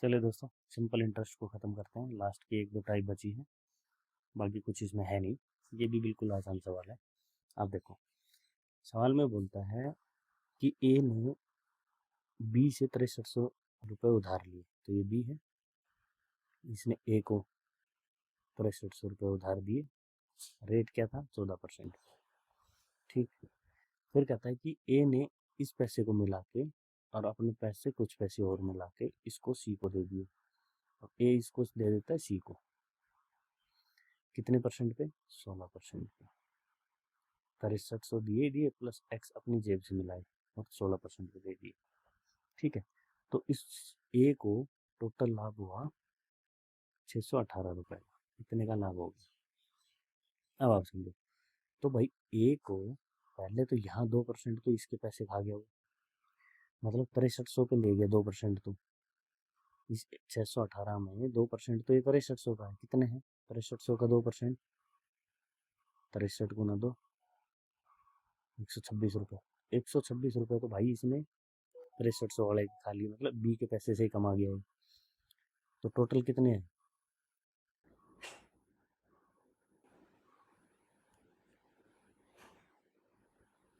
चलिए दोस्तों, simple interest को ख़त्म करते हैं। लास्ट की एक दो टाइप बची है, बाकी कुछ इसमें है नहीं। ये भी बिल्कुल आसान सवाल है। आप देखो, सवाल में बोलता है कि ए ने बी से 6300 रुपये उधार लिए। तो ये बी है, इसने ए को 6300 रुपये उधार दिए। रेट क्या था? 14%। ठीक। फिर कहता है कि ए ने इस पैसे को मिला के और अपने पैसे कुछ पैसे और मिला के इसको सी को दे दिए, और ए इसको दे देता है सी को। कितने परसेंट पे? 16% पे। 6300 दिए प्लस एक्स अपनी जेब से मिलाए और 16% पे दे दिए। ठीक है, तो इस ए को टोटल लाभ हुआ 618 रुपये। इतने का लाभ हो गया। अब आप समझो, तो भाई ए को पहले तो यहाँ 2% तो इसके पैसे खा गया वो, मतलब 6300 पे ले गया 2%। तो इस 618 में 2% तो ये 6300 का है। कितने हैं? 6300 का 2%, 63 गुना 2, 126 रुपये। 126 रुपये तो भाई इसने 6300 वाले खा लिए, मतलब बी के पैसे से ही कमा गया है। तो टोटल कितने हैं?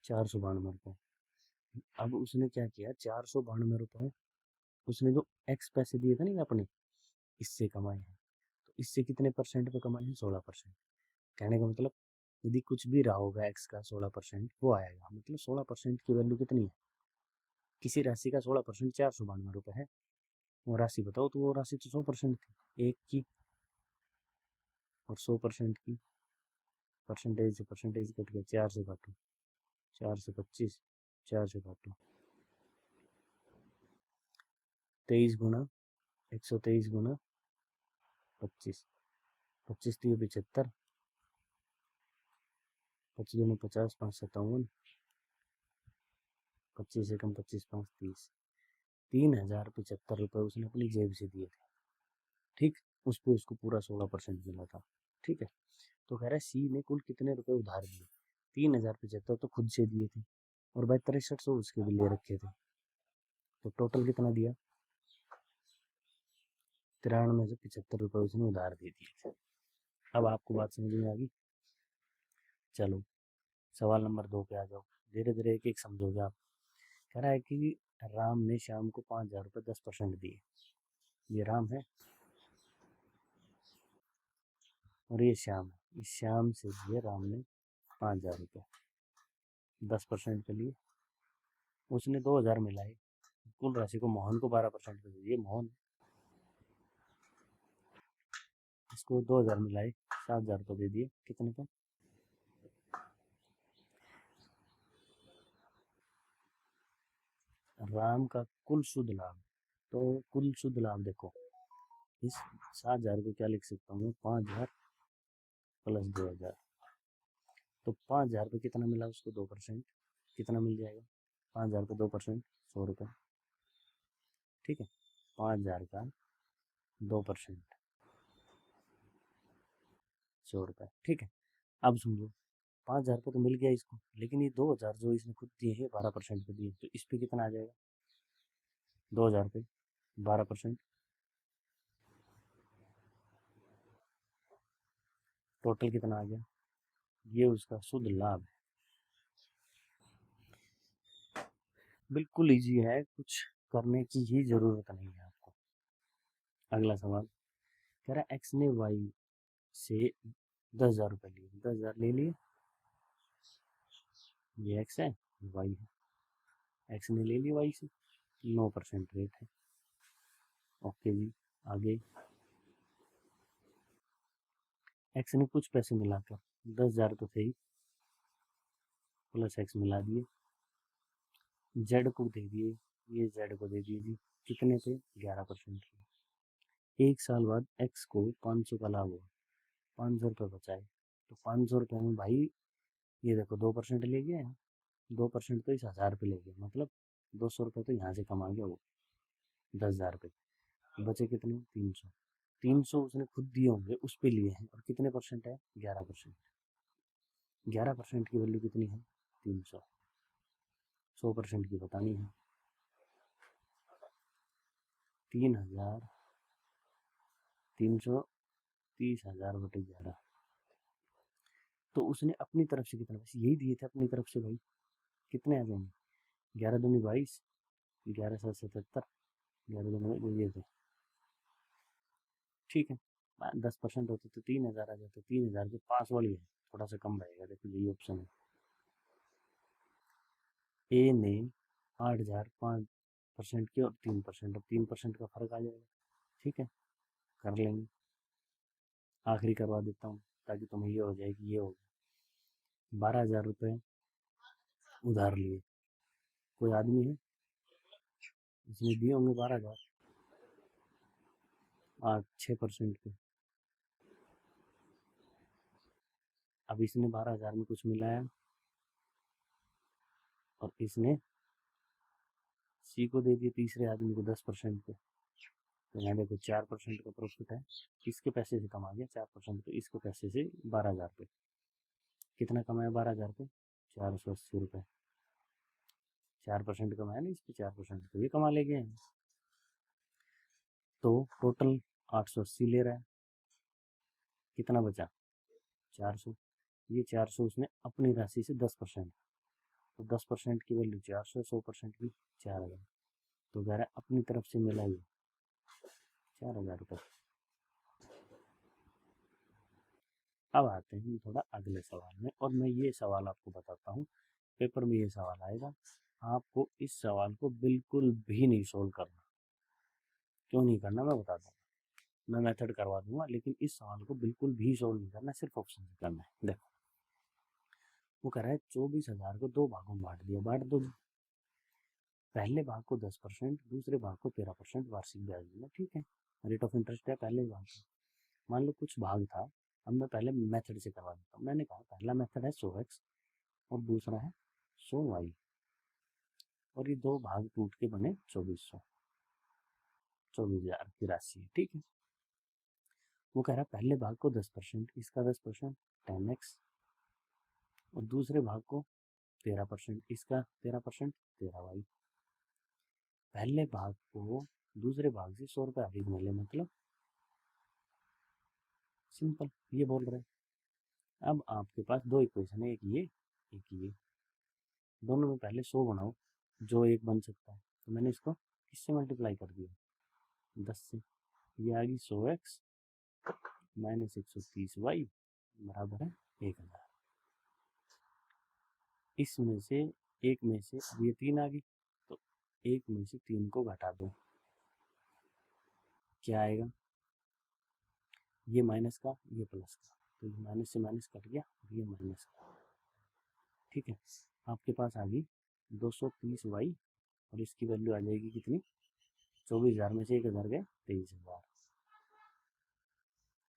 492 रुपये। अब उसने क्या किया? 492 रुपये उसने जो एक्स पैसे दिए थे ना अपने, इससे कमाए हैं। तो इससे कितने परसेंट पे कमाए हैं? 16%। कहने का मतलब, यदि कुछ भी रहा होगा एक्स का 16% वो आएगा। मतलब 16% की वैल्यू कितनी है? किसी राशि का 16% 492 रुपये है। वो राशि बताओ, तो वो राशि तो 100% थी एक की, और 100% की परसेंटेज से परसेंटेज कट गया। 4 से काटो, 4 से 25, 4 से काटो 23 गुना 123 गुना 25, 25 3 75, 25 दूनी 50, 5 57, 25 एकम 25, 5 30। 3075 रुपये उसने अपनी जेब से दिए थे। ठीक, उस पर उसको पूरा 16% मिला था। ठीक है, तो कह रहा है सी ने कुल कितने रुपए उधार दिए? 3075 तो खुद से दिए थे, और भाई 6300 उसके भी ले रखे थे। तो टोटल कितना दिया? 93 में से 75 रुपये उसने उधार दे दिए थे। अब आपको बात समझ में आ गई? चलो सवाल नंबर 2 पे आ जाओ। धीरे धीरे एक एक समझोगे आप। कह रहा है कि राम ने श्याम को 5000 रुपये 10% दिए। ये राम है और ये श्याम है। इस श्याम से दिए राम ने 5000 रुपये 10% के लिए। उसने 2000 मिलाए, कुल राशि को मोहन को 12% पे दे दिए। मोहन, इसको 2000 मिलाए 7000 रुपये दे दिए। कितने पे? राम का कुल शुद्ध लाभ। तो कुल शुद्ध लाभ देखो, इस 7000 को क्या लिख सकता हूँ? 5000 प्लस 2000। तो 5000 पे कितना मिला उसको? 2%। कितना मिल जाएगा? 5000 पे 2%, 100 रुपये। ठीक है, 5000 का 2%, 100 रुपये। ठीक है, अब समझो, 5000 रुपये तो मिल गया इसको, लेकिन ये 2000 जो इसने खुद दिए हैं 12% पे दिए, तो इस पे कितना आ जाएगा? 2000 पे 12%, टोटल कितना आ गया? ये उसका शुद्ध लाभ है। बिल्कुल इजी है, कुछ करने की ही जरूरत नहीं है आपको। अगला सवाल कह रहा है एक्स ने वाई से 10,000 रुपये लिए। 10,000 ले लिए, ये एक्स है, वाई है। एक्स ने ले लिया वाई से, 9% रेट है। ओके जी, आगे एक्स ने कुछ पैसे मिलाकर 10,000 तो थे ही, प्लस एक्स मिला दिए, जेड को दे दिए, ये जेड को दे दिए जी। कितने पे? 11% की। एक साल बाद एक्स को 500 का लाभ हुआ, 500 रुपये बचाए। तो 500 रुपये में भाई ये देखो 2% ले गया है। 2% तो इस 1000 पे ले गया, मतलब 200 रुपये तो यहाँ से कमा गया वो 10,000 पे। बचे कितने? 300। 300 उसने खुद दिए होंगे, उस पे लिए हैं, और कितने परसेंट है? 11%। 11% की वैल्यू कितनी है? 300। 100% की बतानी है। 3,330,000/11। तो उसने अपनी तरफ से कितना, बस यही दिए थे अपनी तरफ से भाई, कितने आ जाएंगे? 11×2 = 22, 11×7 = 77, 11×2 ये थे, ठीक है। 10% होते तो 3,000 आ जाते, 3,000 के पास वाली है, थोड़ा सा कम रहेगा, देखो यही ऑप्शन है। ए ने 8,000 5% की और 3%, अब 3% का फर्क आ जाएगा, ठीक है, कर लेंगे। आखिरी करवा देता हूँ ताकि तुम्हें ये हो जाए कि ये हो गया। 12,000 रुपये उधार लिए, कोई आदमी है इसने दिए होंगे 12,000, 6% के। अब इसने 12,000 में कुछ मिलाया और इसने सी को दे दिए, तीसरे आदमी को 10% पे। तो यहाँ देखो 4% का प्रॉफिट है, किसके पैसे से कमा गया? 4%, तो इसको पैसे से 12,000 पे। कितना कमाया 12,000 पे? 480 रुपये। 4% कमाया ना इस पे, 4%, तो ये कमा ले गए हैं। तो टोटल 880 ले रहा है, कितना बचा? 400। ये 400 उसने अपनी राशि से 10%, तो 10% की वैल्यू 400, 100% की 4,000, तो कह रहा है अपनी तरफ से मिला ये 4,000 रुपये। अब आते हैं थोड़ा अगले सवाल में, और मैं ये सवाल आपको बताता हूँ, पेपर में ये सवाल आएगा, आपको इस सवाल को बिल्कुल भी नहीं सोल्व करना। क्यों नहीं करना मैं बताता हूँ, मैं मेथड करवा दूंगा, लेकिन इस सवाल को बिल्कुल भी सोल्व नहीं करना, सिर्फ ऑप्शन से करना है। देखो वो कह रहा है 24,000 को 2 भागों में बांट दिया, बांट दो। पहले भाग को 10%, दूसरे भाग को 13% वार्षिक ब्याज देना, ठीक है, रेट ऑफ इंटरेस्ट है पहले भाग का। मान लो कुछ भाग था, अब मैं पहले मेथड से करवा देता हूँ। मैंने कहा पहला मेथड है 100x और दूसरा है 100y, और ये दो भाग टूट के बने 2400, 24,000 की राशि, ठीक है। वो कह रहा है पहले भाग को 10%, इसका 10% 10x, और दूसरे भाग को 13%, इसका 13% 13y। पहले भाग को दूसरे भाग से 100 रुपये अधिक मिले, मतलब सिंपल, ये बोल रहे हैं। अब आपके पास दो इक्वेशन है, एक ये एक ये, दोनों में पहले 100 बनाओ, जो एक बन सकता है, तो मैंने इसको किससे मल्टीप्लाई कर दिया? 10 से। ये आ गई 100x माइनस 130y बराबर है 1,000। इसमें से एक में से अब ये 3 आ गई, तो एक में से 3 को घटा दो, क्या आएगा? ये माइनस का, ये प्लस का, तो ये माइनस से माइनस कट गया, ये माइनस का, ठीक है। आपके पास आ गई 230y, और इसकी वैल्यू आ जाएगी कितनी? 24,000 में से 1,000 गए 23,000।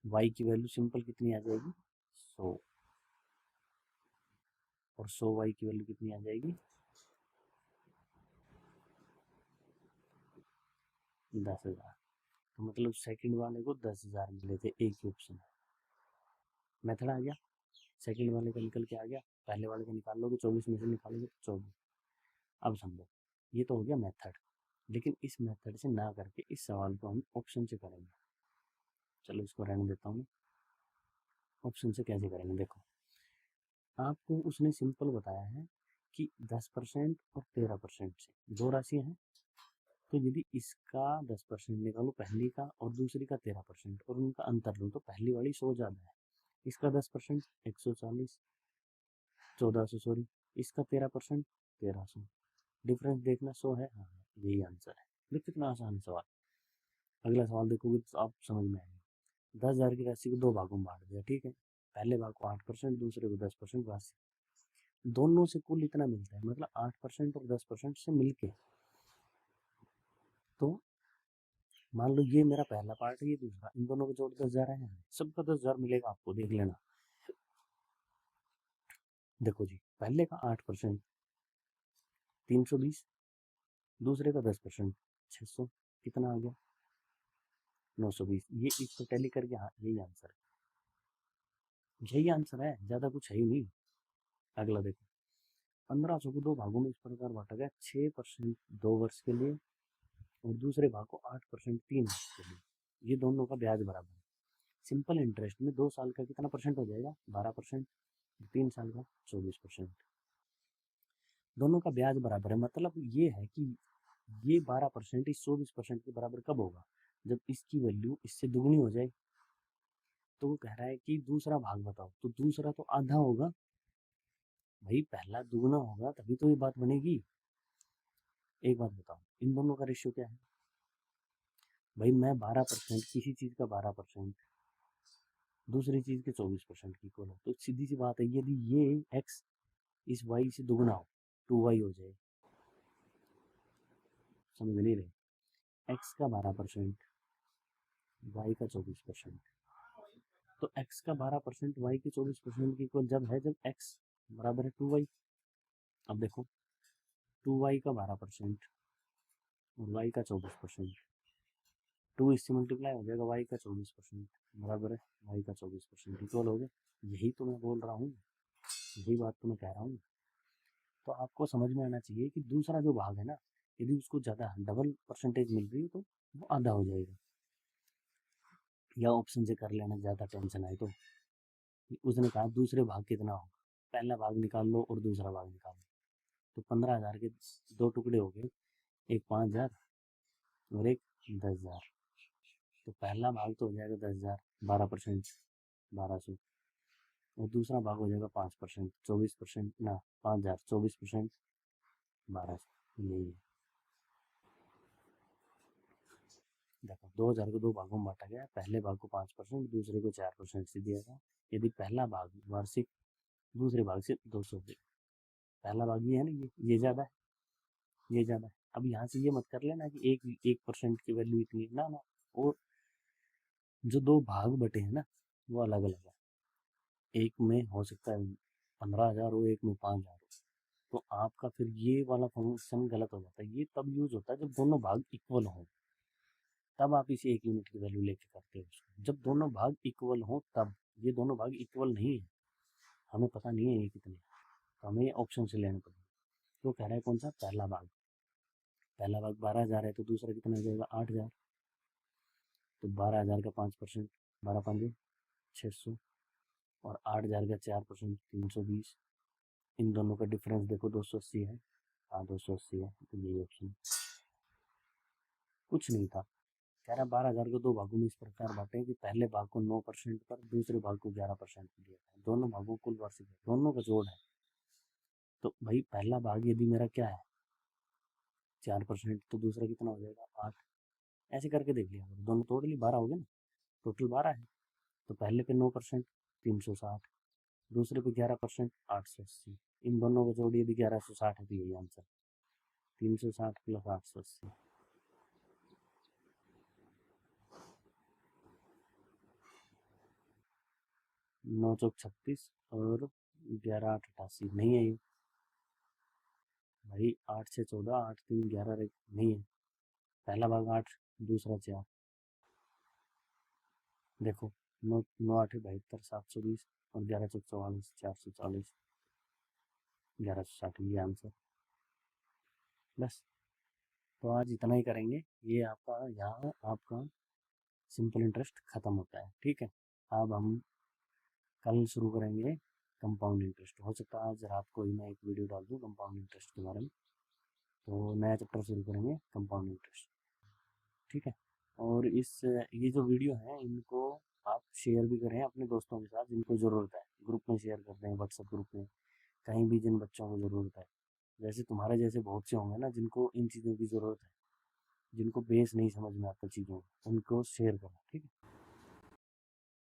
y की वैल्यू सिंपल कितनी आ जाएगी? 100, और 100y की वैल्यू कितनी आ जाएगी? 10,000। तो मतलब सेकंड वाले को 10,000 मिले थे, एक ही ऑप्शन है। मेथड आ गया, सेकंड वाले का निकल के आ गया, पहले वाले का निकाल लोगे, 24 में से निकालोगे तो 24। अब समझो, ये तो हो गया मेथड, लेकिन इस मेथड से ना करके इस सवाल को हम ऑप्शन से करेंगे। चलो इसको रहने देता हूँ, ऑप्शन से कैसे करेंगे देखो। आपको उसने सिंपल बताया है कि 10% और 13% से दो राशियाँ हैं, तो यदि इसका 10% निकालो पहली का, और दूसरी का 13%, और उनका अंतर लो, तो पहली वाली 100 ज़्यादा है, इसका 10% 140, 1400 सॉरी, इसका 13% 1300, डिफरेंस देखना 100 है, हाँ यही आंसर है। देखो कितना आसान सवाल। अगला सवाल देखोगे तो आप समझ में आएगा। 10,000 की राशि को 2 भागों में बांट दिया, ठीक है, पहले भाग को 8%, दूसरे को 10% राशि, दोनों से कुल इतना मिलता है, मतलब 8% और 10% से मिलके। तो मान लो ये मेरा पहला पार्ट है, ये दूसरा, इन दोनों को जोड़ 10,000 है, सबका 10,000 मिलेगा आपको, देख लेना। देखो जी, पहले का 8% 320, दूसरे का 10% 600, कितना आ गया? 920। ये इसको टैली करके, हाँ यही आंसर है, यही आंसर है, ज़्यादा कुछ है ही नहीं। अगला देखो, 1500 को 2 भागों में इस प्रकार बांटा गया, 6% 2 वर्ष के लिए और दूसरे भाग को 8% 3 वर्ष के लिए। ये दोनों का ब्याज बराबर है। सिंपल इंटरेस्ट में 2 साल का कितना परसेंट हो जाएगा? 12%। 3 साल का 24%। दोनों का ब्याज बराबर है। मतलब ये है कि ये 12% इस 24% के बराबर कब होगा? जब इसकी वैल्यू इससे दुगनी हो जाए। तो वो कह रहा है कि दूसरा भाग बताओ, तो दूसरा तो आधा होगा भाई, पहला दुगना होगा तभी तो ये बात बनेगी। एक बात बताओ, इन दोनों का रेशियो क्या है भाई? मैं 12%, किसी चीज का 12% दूसरी चीज के 24% की इक्वल हो, तो सीधी सी बात है, यदि ये x इस y से दुगना हो 2y हो जाए। समझ नहीं रहे? x का 12%, y का 24%। तो x का 12% y के 24% की इक्वल जब है जब x बराबर है 2y। अब देखो 2y का 12% और y का 24%, 2 इससे मल्टीप्लाई हो जाएगा, y का 24% बराबर है y का 24% इक्वल हो गया। यही तो मैं बोल रहा हूँ, यही बात तो मैं कह रहा हूँ। तो आपको समझ में आना चाहिए कि दूसरा जो भाग है ना, यदि उसको ज़्यादा डबल परसेंटेज मिल रही है तो वो आधा हो जाएगा। या ऑप्शन से कर लेना ज़्यादा टेंशन आए तो। उसने कहा दूसरे भाग कितना होगा, पहला भाग निकाल लो और दूसरा भाग निकाल लो। तो 15,000 के 2 टुकड़े हो गए, एक 5,000 और एक 10,000। तो पहला भाग तो हो जाएगा 10,000, 12%, 1200। और दूसरा भाग हो जाएगा 5%, 24% ना, 5,000, 24%, 1200। यही है। देखो 2,000 को 2 भागों में बांटा गया, पहले भाग को 5%, दूसरे को 4% से दिया गया। यदि पहला भाग वार्षिक दूसरे भाग से 200 दे, पहला भाग ये है ना, ये ज़्यादा है, ये ज़्यादा है। अब यहाँ से ये मत कर लेना कि 1% की वैल्यू इतनी है, ना ना। और जो 2 भाग बटे हैं ना, वो अलग अलग है। एक में हो सकता है 15,000 हो, एक में 5,000 हो। तो आपका फिर ये वाला फंक्शन गलत हो जाता है। ये तब यूज होता है जब दोनों भाग इक्वल हों, तब आप इसे 1 यूनिट की वैल्यू लेके करते हो उसको। जब दोनों भाग इक्वल हों तब। ये दोनों भाग इक्वल नहीं है, हमें पता नहीं है ये कितने, तो हमें ऑप्शन से लेना पड़ेगा। तो कह रहा है कौन सा? पहला भाग। पहला भाग 12,000 है तो दूसरा कितना हो जाएगा? 8,000। तो 12,000 का 5%, 12 5 600, और 8,000 का 4% 320। इन दोनों का डिफरेंस देखो 280 है। हाँ 280 है, तो यही ऑप्शन। कुछ नहीं था। कह रहा 12,000 को 2 भागों में इस प्रकार बांटे कि पहले भाग को 9% पर, दूसरे भाग को 11% पर दिया है। दोनों भागों कुल वार्षिक है, दोनों का जोड़ है। तो भाई पहला भाग यदि मेरा क्या है 4%, तो दूसरा कितना हो जाएगा? 8। ऐसे करके देख लिया, दोनों तोड़ ली, 12 हो गए ना, टोटल 12 है। तो पहले पे 9% 360, दूसरे पे 11% 880। इन दोनों का जोड़ यदि 1160 है तो यही आंसर, 360 प्लस 880। 9 चौक 36 और 11 8 88, नहीं है ये भाई। 8 6 14, 8 3 11 नहीं है। पहला भाग 8, दूसरा 4। देखो 9 9 8 72, 720 और 11 चौक 44, 440, 1160, ये आंसर। बस। तो आज इतना ही करेंगे। ये आपका यहाँ आपका सिंपल इंटरेस्ट ख़त्म होता है, ठीक है। अब हम कल शुरू करेंगे कंपाउंड इंटरेस्ट। हो सकता है आज रात को ही मैं एक वीडियो डाल दूँ कंपाउंड इंटरेस्ट के बारे में। तो नया चैप्टर शुरू करेंगे कंपाउंड इंटरेस्ट, ठीक है। और ये जो वीडियो है इनको आप शेयर भी करें अपने दोस्तों के साथ जिनको ज़रूरत है। ग्रुप में शेयर करते हैं, व्हाट्सएप ग्रुप में, कहीं भी जिन बच्चों को ज़रूरत है। जैसे तुम्हारे जैसे बहुत से होंगे ना जिनको इन चीज़ों की ज़रूरत है, जिनको बेस नहीं समझ में आता चीज़ों, उनको शेयर करो, ठीक है।